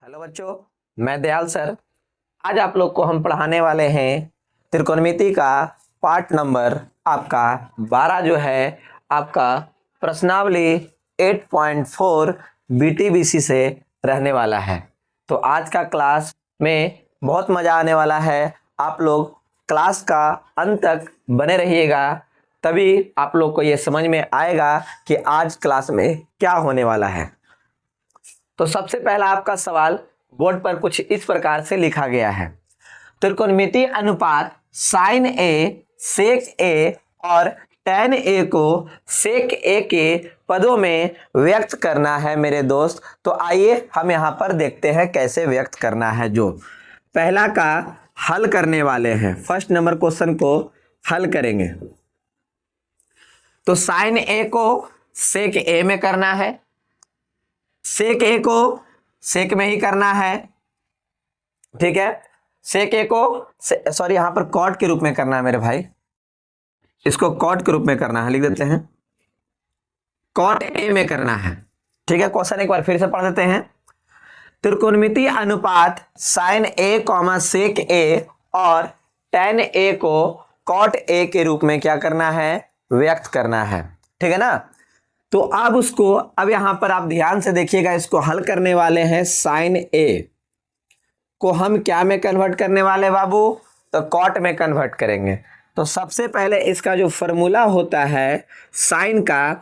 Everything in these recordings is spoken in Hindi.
हेलो बच्चों, मैं दयाल सर। आज आप लोग को हम पढ़ाने वाले हैं त्रिकोणमिति का पार्ट नंबर आपका 12 जो है आपका प्रश्नावली 8.4 बीटीबीसी से रहने वाला है। तो आज का क्लास में बहुत मज़ा आने वाला है। आप लोग क्लास का अंत तक बने रहिएगा, तभी आप लोग को ये समझ में आएगा कि आज क्लास में क्या होने वाला है। तो सबसे पहला आपका सवाल बोर्ड पर कुछ इस प्रकार से लिखा गया है। त्रिकोणमिति अनुपात साइन ए, सेक ए और टैन ए को सेक ए के पदों में व्यक्त करना है मेरे दोस्त। तो आइए हम यहाँ पर देखते हैं कैसे व्यक्त करना है। जो पहला का हल करने वाले हैं, फर्स्ट नंबर क्वेश्चन को हल करेंगे। तो साइन ए को सेक ए में करना है, सेक ए को सेक में ही करना है, ठीक है। सेक ए को सॉरी यहाँ पर कॉट के रूप में करना है मेरे भाई, इसको कॉट के रूप में करना है, लिख देते हैं कॉट ए में करना है, ठीक है। क्वेश्चन एक बार फिर से पढ़ देते हैं। त्रिकोणमिति अनुपात साइन ए कॉमा सेक ए और टैन ए को कॉट ए के रूप में क्या करना है, व्यक्त करना है, ठीक है ना। तो अब उसको अब यहां पर आप ध्यान से देखिएगा, इसको हल करने वाले हैं। साइन ए को हम क्या में कन्वर्ट करने वाले बाबू, तो कॉट में कन्वर्ट करेंगे। तो सबसे पहले इसका जो फॉर्मूला होता है साइन का,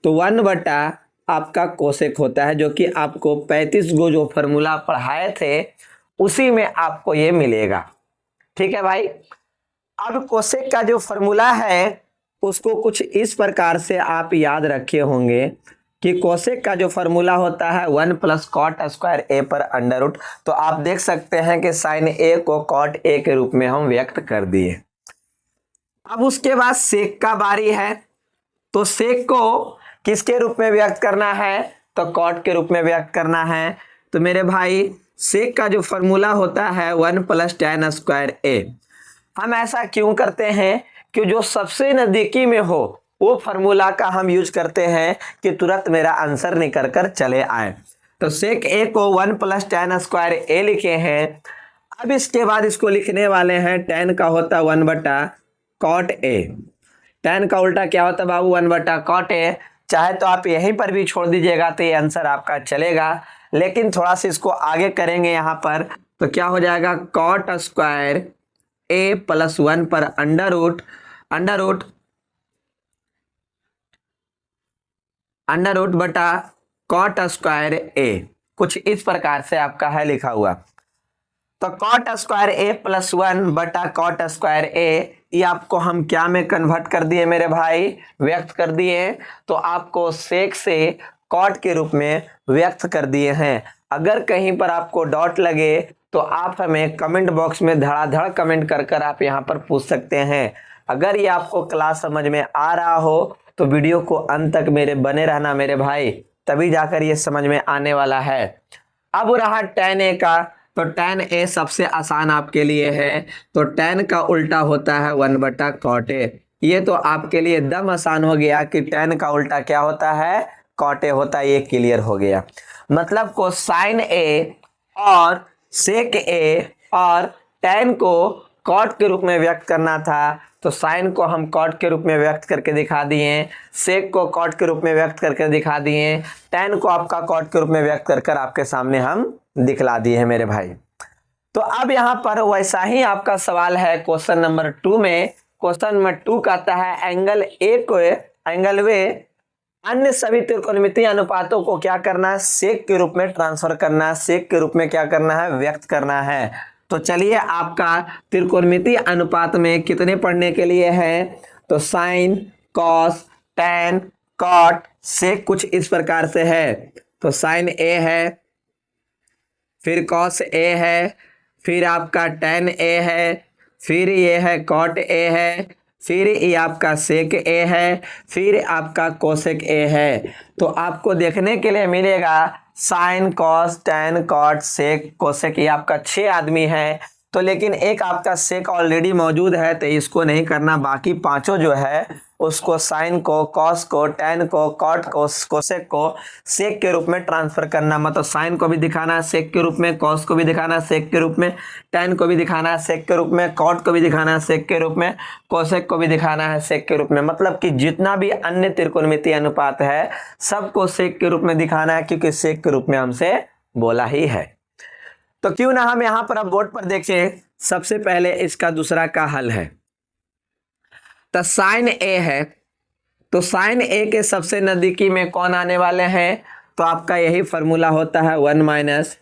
तो 1 आपका कोसेक होता है, जो कि आपको 35 गो जो फॉर्मूला पढ़ाए थे उसी में आपको ये मिलेगा, ठीक है भाई। अब कोसेक का जो फॉर्मूला है उसको कुछ इस प्रकार से आप याद रखे होंगे कि कोसेक का जो फॉर्मूला होता है 1 + कॉट स्क्वायर ए पर अंडर रूट। तो आप देख सकते हैं कि साइन ए को कॉट ए के रूप में हम व्यक्त कर दिए। अब उसके बाद सेक का बारी है। तो सेक को किसके रूप में व्यक्त करना है, तो कॉट के रूप में व्यक्त करना है। तो मेरे भाई सेक का जो फॉर्मूला होता है 1 + tan स्क्वायर ए। हम ऐसा क्यों करते हैं कि जो सबसे नजदीकी में हो वो फार्मूला का हम यूज करते हैं कि तुरंत मेरा आंसर निकल कर चले आए। तो सेक ए को 1 + tan स्क्वायर ए लिखे हैं। अब इसके बाद इसको लिखने वाले हैं टैन का होता 1 कॉट ए। टैन का उल्टा क्या होता है बाबू, 1 कॉट ए। चाहे तो आप यहीं पर भी छोड़ दीजिएगा तो ये आंसर आपका चलेगा, लेकिन थोड़ा सा इसको आगे करेंगे यहाँ पर। तो क्या हो जाएगा, कॉट स्क्वायर ए + 1 पर अंडर रूट बटा कॉट स्क्वायर ए, कुछ इस प्रकार से आपका है लिखा हुआ। तो कॉट स्क्वायर ए + 1 बटा कॉट स्क्वायर ए, ये आपको हम क्या में कन्वर्ट कर दिए मेरे भाई, व्यक्त कर दिए। तो आपको सेक से कॉट के रूप में व्यक्त कर दिए हैं। अगर कहीं पर आपको डॉट लगे तो आप हमें कमेंट बॉक्स में धड़ाधड़ कमेंट कर आप यहाँ पर पूछ सकते हैं। अगर ये आपको क्लास समझ में आ रहा हो तो वीडियो को अंत तक मेरे बने रहना मेरे भाई, तभी जाकर ये समझ में आने वाला है। अब रहा टैन ए का। तो टैन ए सबसे आसान आपके लिए है। तो टैन का उल्टा होता है 1 कॉट ए। ये तो आपके लिए एकदम आसान हो गया कि टैन का उल्टा क्या होता है, कॉट ए होता है। ये क्लियर हो गया। मतलब को साइन ए और सेक ए और टैन को कॉट के रूप में व्यक्त करना था। तो साइन को हम कॉट के रूप में व्यक्त करके दिखा दिए, सेक को कॉट के रूप में व्यक्त करके दिखा दिए, टैन को आपका कॉट के रूप में व्यक्त कर आपके सामने हम दिखला दिए हैं मेरे भाई। तो अब यहाँ पर वैसा ही आपका सवाल है क्वेश्चन नंबर 2 में। क्वेश्चन नंबर 2 कहता है एंगल ए को एंगल वे अन्य सभी त्रिकोणमिति अनुपातों को क्या करना है, सेक के रूप में ट्रांसफर करना है, सेक के रूप में क्या करना है, व्यक्त करना है। तो चलिए आपका त्रिकोणमिति अनुपात में कितने पढ़ने के लिए है, तो साइन, कॉस, टैन, कॉट, सेक कुछ इस प्रकार से है। तो साइन ए है, फिर कॉस ए है, फिर आपका टैन ए है, फिर ये है कॉट ए है, फिर ये आपका सेक ए है, फिर आपका कोसेक ए है। तो आपको देखने के लिए मिलेगा साइन, कॉस, टैन, कॉट, सेक, कोसेक, ये आपका 6 आदमी है। तो लेकिन एक आपका सेक ऑलरेडी मौजूद है तो इसको नहीं करना, बाकी पांचों जो है उसको साइन को, कॉस को, टेन को, कॉट को, कोसेक को सेक के रूप में ट्रांसफर करना। मतलब साइन को भी दिखाना है सेक के रूप में, कॉस को भी दिखाना है सेक के रूप में, टेन को भी दिखाना है सेक के रूप में, कॉट को भी दिखाना है सेक के रूप में, कोसेक को भी दिखाना है सेक के रूप में। मतलब कि जितना भी अन्य त्रिकोणमितीय अनुपात है सबको सेक के रूप में दिखाना है, क्योंकि सेक के रूप में हमसे बोला ही है। तो क्यों ना हम यहां पर अब बोर्ड पर देखें। सबसे पहले इसका दूसरा का हल है। तो साइन ए है, तो साइन ए के सबसे नजदीकी में कौन आने वाले हैं? तो आपका यही फॉर्मूला होता है 1 माइनस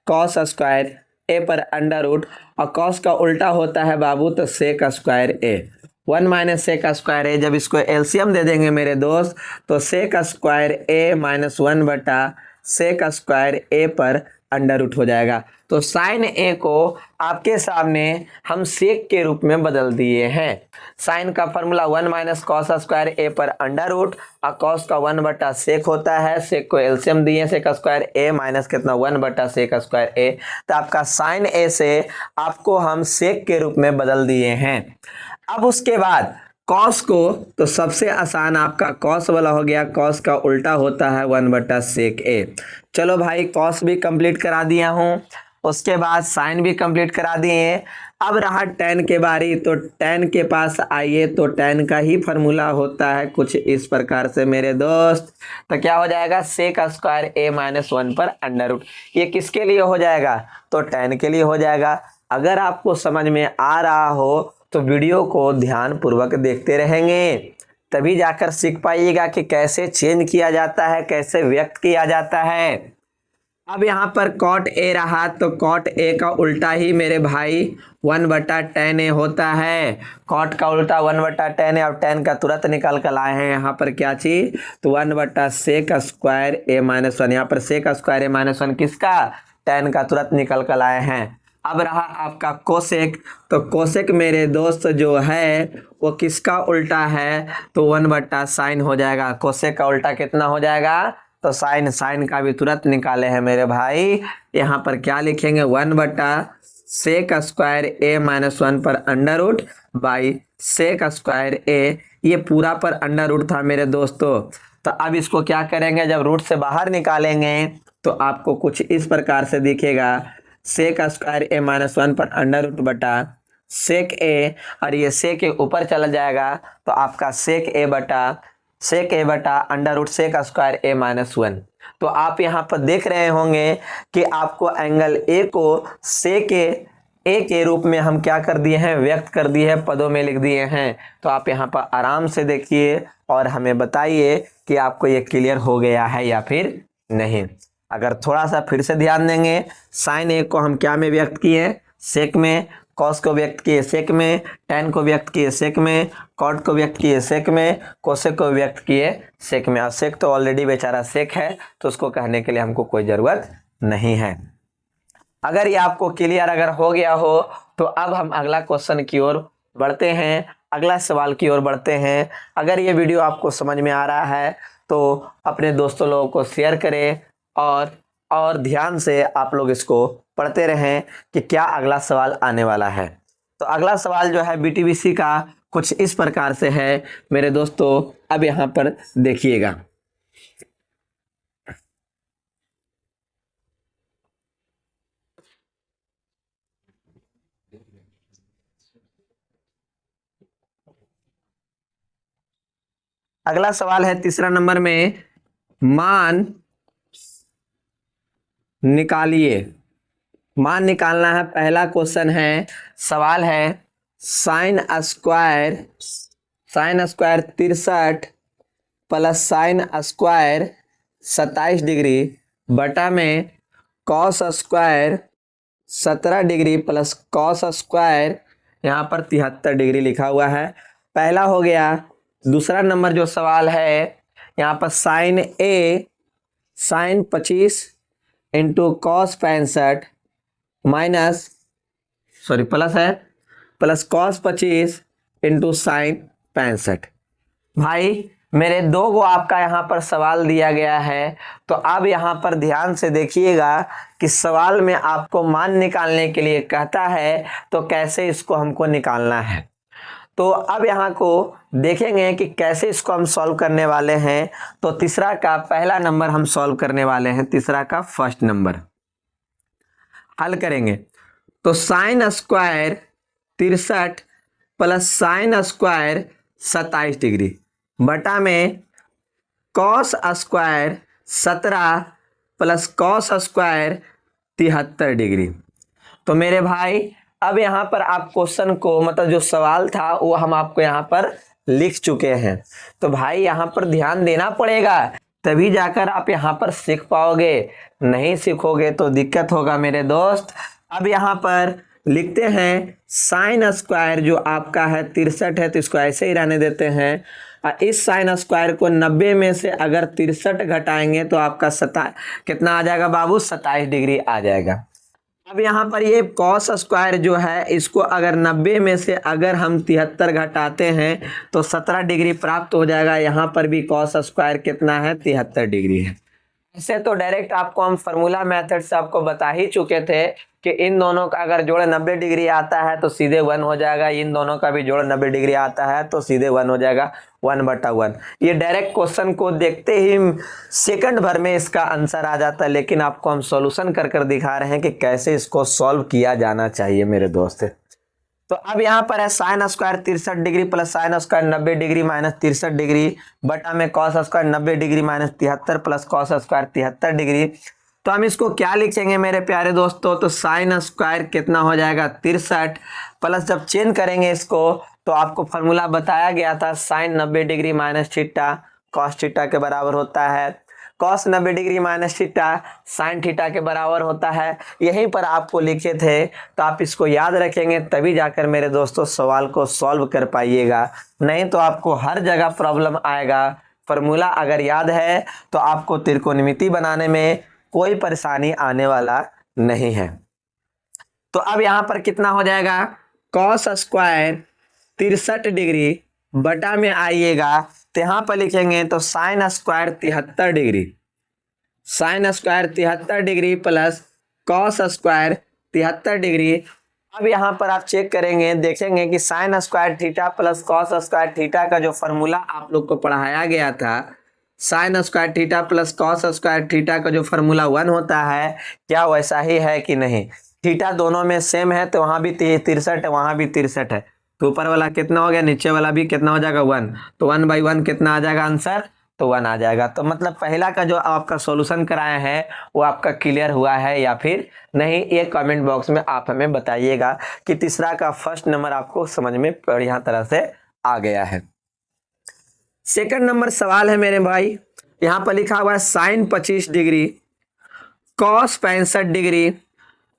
कॉस स्क्वायर ए पर अंडर रूट, और कॉस का उल्टा होता है बाबू तो सेक स्क्वायर ए। 1 माइनस सेक स्क्वायर ए, जब इसको एलसीएम दे देंगे मेरे दोस्त तो सेक स्क्वायर ए माइनस 1 बटा सेक स्क्वायर ए पर अंडर रूट हो जाएगा। तो साइन ए को आपके सामने हम सेक के रूप में बदल दिए हैं। साइन का फॉर्मूला 1 माइनस कॉस स्क्वायर ए पर अंडर रूट, और कॉस का 1 बटा सेक होता है। सेक को एलसीएम दिए सेक स्क्वायर ए माइनस कितना 1 बटा सेक स्क्वायर ए। तो आपका साइन ए से आपको हम सेक के रूप में बदल दिए हैं। अब उसके बाद कॉस को, तो सबसे आसान आपका कॉस वाला हो गया। कॉस का उल्टा होता है 1 बटा सेक ए। चलो भाई कॉस भी कंप्लीट करा दिया हूँ, उसके बाद साइन भी कंप्लीट करा दिए। अब रहा टेन के बारी। तो टेन के पास आइए, तो टेन का ही फॉर्मूला होता है कुछ इस प्रकार से मेरे दोस्त। तो क्या हो जाएगा? सेक स्क्वायर ए माइनस 1 पर अंडर रूट। ये किसके लिए हो जाएगा? तो टेन के लिए हो जाएगा। अगर आपको समझ में आ रहा हो तो वीडियो को ध्यान पूर्वक देखते रहेंगे, तभी जाकर सीख पाइएगा कि कैसे चेंज किया जाता है, कैसे व्यक्त किया जाता है। अब यहाँ पर कॉट ए रहा, तो कॉट ए का उल्टा ही मेरे भाई 1 बटा टेन ए होता है। कॉट का उल्टा 1 बटा टेन है। अब टेन का तुरंत निकाल कर लाए हैं यहाँ पर क्या चीज? तो 1 बटा सेक स्क्वायर ए माइनस 1। यहाँ पर सेक स्क्वायर ए माइनस 1 किसका? टेन का तुरंत निकाल कर लाए हैं। अब रहा आपका कोसेक। तो कोसेक मेरे दोस्त जो है वो किसका उल्टा है? तो 1 बटा साइन हो जाएगा। कोसेक का उल्टा कितना हो जाएगा? तो साइन। साइन का भी तुरंत निकाले हैं मेरे भाई। यहाँ पर क्या लिखेंगे? 1 बटा सेक स्क्वायर ए माइनस 1 पर under root by sec square A. ये पूरा पर अंडर रूट था मेरे दोस्तों। तो अब इसको क्या करेंगे? जब रूट से बाहर निकालेंगे तो आपको कुछ इस प्रकार से दिखेगा। सेक स्क्वायर ए माइनस 1 पर अंडर रूट बटा सेक ए, और ये सेक ए ऊपर चला जाएगा तो आपका सेक ए बटा अंडर रूट सेक स्क्वायर ए माइनस 1। तो आप यहाँ पर देख रहे होंगे कि आपको एंगल ए को सेक ए के रूप में हम क्या कर दिए हैं? व्यक्त कर दिए हैं, पदों में लिख दिए हैं। तो आप यहाँ पर आराम से देखिए और हमें बताइए कि आपको ये क्लियर हो गया है या फिर नहीं। अगर थोड़ा सा फिर से ध्यान देंगे, साइन ए को हम क्या में व्यक्त किए? सेक में। कॉस को व्यक्त किए सेक में, टेन को व्यक्त किए सेक में, कॉट को व्यक्त किए सेक में, कोसेक को व्यक्त किए सेक में। और सेक तो ऑलरेडी बेचारा सेक है, तो उसको कहने के लिए हमको कोई ज़रूरत नहीं है। अगर ये आपको क्लियर अगर हो गया हो तो अब हम अगला क्वेश्चन की ओर बढ़ते हैं, अगला सवाल की ओर बढ़ते हैं। अगर ये वीडियो आपको समझ में आ रहा है तो अपने दोस्तों लोगों को शेयर करें और ध्यान से आप लोग इसको पढ़ते रहें कि क्या अगला सवाल आने वाला है। तो अगला सवाल जो है बीटीबीसी का कुछ इस प्रकार से है मेरे दोस्तों। अब यहाँ पर देखिएगा, अगला सवाल है तीसरा नंबर में, मान निकालिए। मान निकालना है। पहला क्वेश्चन है, सवाल है sine square 63 plus sine square 27 degree बटा में cos square 17 degree plus cos square यहाँ पर 73 डिग्री लिखा हुआ है। पहला हो गया। दूसरा नंबर जो सवाल है यहाँ पर साइन ए साइन 25 इंटू कॉस 65 प्लस है प्लस कॉस 25 इंटू साइन 65। भाई मेरे दो गो आपका यहाँ पर सवाल दिया गया है। तो अब यहाँ पर ध्यान से देखिएगा कि सवाल में आपको मान निकालने के लिए कहता है तो कैसे इसको हमको निकालना है। तो अब यहाँ को देखेंगे कि कैसे इसको हम सॉल्व करने वाले हैं। तो तीसरा का पहला नंबर हम सॉल्व करने वाले हैं, तीसरा का फर्स्ट नंबर हल करेंगे। तो sine square 63 plus sine square 27 degree बटा में cos square 17 plus cos square 73 degree. तो मेरे भाई अब यहाँ पर आप क्वेश्चन को मतलब जो सवाल था वो हम आपको यहाँ पर लिख चुके हैं। तो भाई यहाँ पर ध्यान देना पड़ेगा, तभी जाकर आप यहाँ पर सीख पाओगे, नहीं सीखोगे तो दिक्कत होगा मेरे दोस्त। अब यहाँ पर लिखते हैं साइन स्क्वायर जो आपका है 63 है, तो इसको ऐसे ही रहने देते हैं। इस साइन स्क्वायर को 90 में से अगर 63 घटाएंगे तो आपका कितना आ जाएगा बाबू, 27 डिग्री आ जाएगा। अब यहाँ पर ये कॉस स्क्वायर जो है इसको अगर 90 में से अगर हम 73 घटाते हैं तो 17 डिग्री प्राप्त हो जाएगा। यहाँ पर भी कॉस स्क्वायर कितना है, 73 डिग्री है। ऐसे तो डायरेक्ट आपको हम फार्मूला मेथड से आपको बता ही चुके थे कि इन दोनों का अगर जोड़ 90 डिग्री आता है तो सीधे 1 हो जाएगा, इन दोनों का भी जोड़ 90 डिग्री आता है तो सीधे 1 हो जाएगा, 1/1। ये डायरेक्ट क्वेश्चन को देखते ही सेकंड भर में इसका आंसर आ जाता है, लेकिन आपको हम सॉल्यूशन कर कर दिखा रहे हैं कि कैसे इसको सॉल्व किया जाना चाहिए मेरे दोस्त। तो अब यहाँ पर है sine square 63 degree plus sine square 90 degree minus 63 degree बटा में cos square 90 degree minus 73 plus cos square 73 degree. तो हम इसको क्या लिखेंगे मेरे प्यारे दोस्तों, तो साइन स्क्वायर कितना हो जाएगा 63 प्लस जब चेंज करेंगे इसको तो आपको फॉर्मूला बताया गया था sine 90 degree minus theta cos theta के बराबर होता है, cos 90 degree minus theta sine theta के बराबर होता है। यहीं पर आपको लिखे थे, तो आप इसको याद रखेंगे तभी जाकर मेरे दोस्तों सवाल को सॉल्व कर पाइएगा, नहीं तो आपको हर जगह प्रॉब्लम आएगा। फॉर्मूला अगर याद है तो आपको त्रिकोणमिति बनाने में कोई परेशानी आने वाला नहीं है। तो अब यहाँ पर कितना हो जाएगा, कॉस स्क्वायर 63 डिग्री बटा में आइएगा तो यहाँ पर लिखेंगे तो sine square 73 degree, sine square 73 degree plus cos square 73 degree. अब यहाँ पर आप चेक करेंगे, देखेंगे कि sine square theta plus cos square theta का जो फॉर्मूला आप लोग को पढ़ाया गया था, sine square theta plus cos square theta का जो फॉर्मूला 1 होता है, क्या वैसा ही है कि नहीं। थीटा दोनों में सेम है तो वहाँ भी 63 है, वहाँ भी 63 है, तो ऊपर वाला कितना हो गया, नीचे वाला भी कितना हो जाएगा 1, तो 1/1 कितना आ जाएगा आंसर, तो 1 आ जाएगा। तो मतलब पहला का जो आपका सॉल्यूशन कराया है वो आपका क्लियर हुआ है या फिर नहीं, ये कमेंट बॉक्स में आप हमें बताइएगा कि तीसरा का फर्स्ट नंबर आपको समझ में बढ़िया तरह से आ गया है। सेकंड नंबर सवाल है मेरे भाई, यहाँ पर लिखा हुआ है sine 25 degree cos 65 degree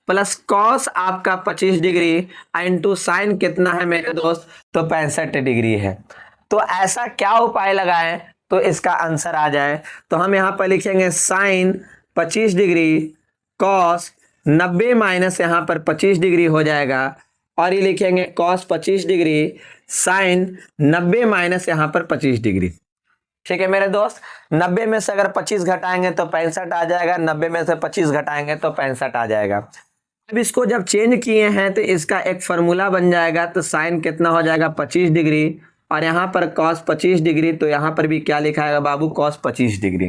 plus cos आपका 25 डिग्री इंटू साइन कितना है मेरे दोस्त, तो 65 डिग्री है। तो ऐसा क्या उपाय लगाएं तो इसका आंसर आ जाए। तो हम यहाँ पर लिखेंगे साइन 25 डिग्री कॉस 90 माइनस यहाँ पर 25 डिग्री हो जाएगा, और ये लिखेंगे कॉस 25 डिग्री साइन 90 माइनस यहाँ पर 25 डिग्री। ठीक है मेरे दोस्त, 90 में से अगर 25 घटाएंगे तो 65 आ जाएगा, 90 में से 25 घटाएंगे तो 65 आ जाएगा। अब इसको जब चेंज किए हैं तो इसका एक फार्मूला बन जाएगा, तो साइन कितना हो जाएगा 25 डिग्री और यहाँ पर कॉस 25 डिग्री, तो यहाँ पर भी क्या लिखा है बाबू, कॉस 25 डिग्री।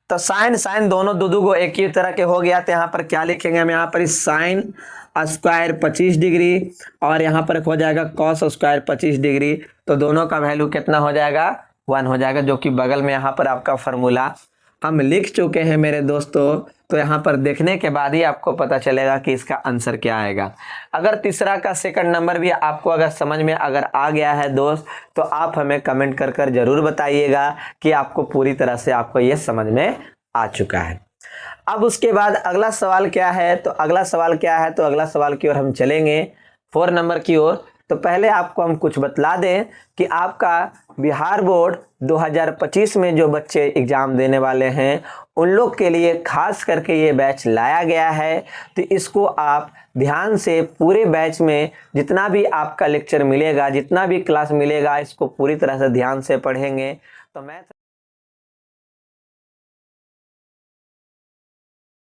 तो साइन साइन दोनों दो को एक ही तरह के हो गया, तो यहाँ पर क्या लिखेंगे हम, यहाँ पर साइन स्क्वायर 25 डिग्री और यहाँ पर हो जाएगा कॉस स्क्वायर 25 डिग्री, तो दोनों का वैल्यू कितना हो जाएगा 1 हो जाएगा, जो कि बगल में यहाँ पर आपका फार्मूला हम लिख चुके हैं मेरे दोस्तों। तो यहाँ पर देखने के बाद ही आपको पता चलेगा कि इसका आंसर क्या आएगा। अगर तीसरा का सेकंड नंबर भी आपको अगर समझ में अगर आ गया है दोस्त, तो आप हमें कमेंट कर कर जरूर बताइएगा कि आपको पूरी तरह से आपको ये समझ में आ चुका है। अब उसके बाद अगला सवाल क्या है, तो अगला सवाल क्या है, तो अगला सवाल की ओर हम चलेंगे 4 नंबर की ओर। तो पहले आपको हम कुछ बतला दें कि आपका बिहार बोर्ड 2025 में जो बच्चे एग्जाम देने वाले हैं उन लोग के लिए खास करके ये बैच लाया गया है। तो इसको आप ध्यान से पूरे बैच में जितना भी आपका लेक्चर मिलेगा, जितना भी क्लास मिलेगा, इसको पूरी तरह से ध्यान से पढ़ेंगे तो मैथ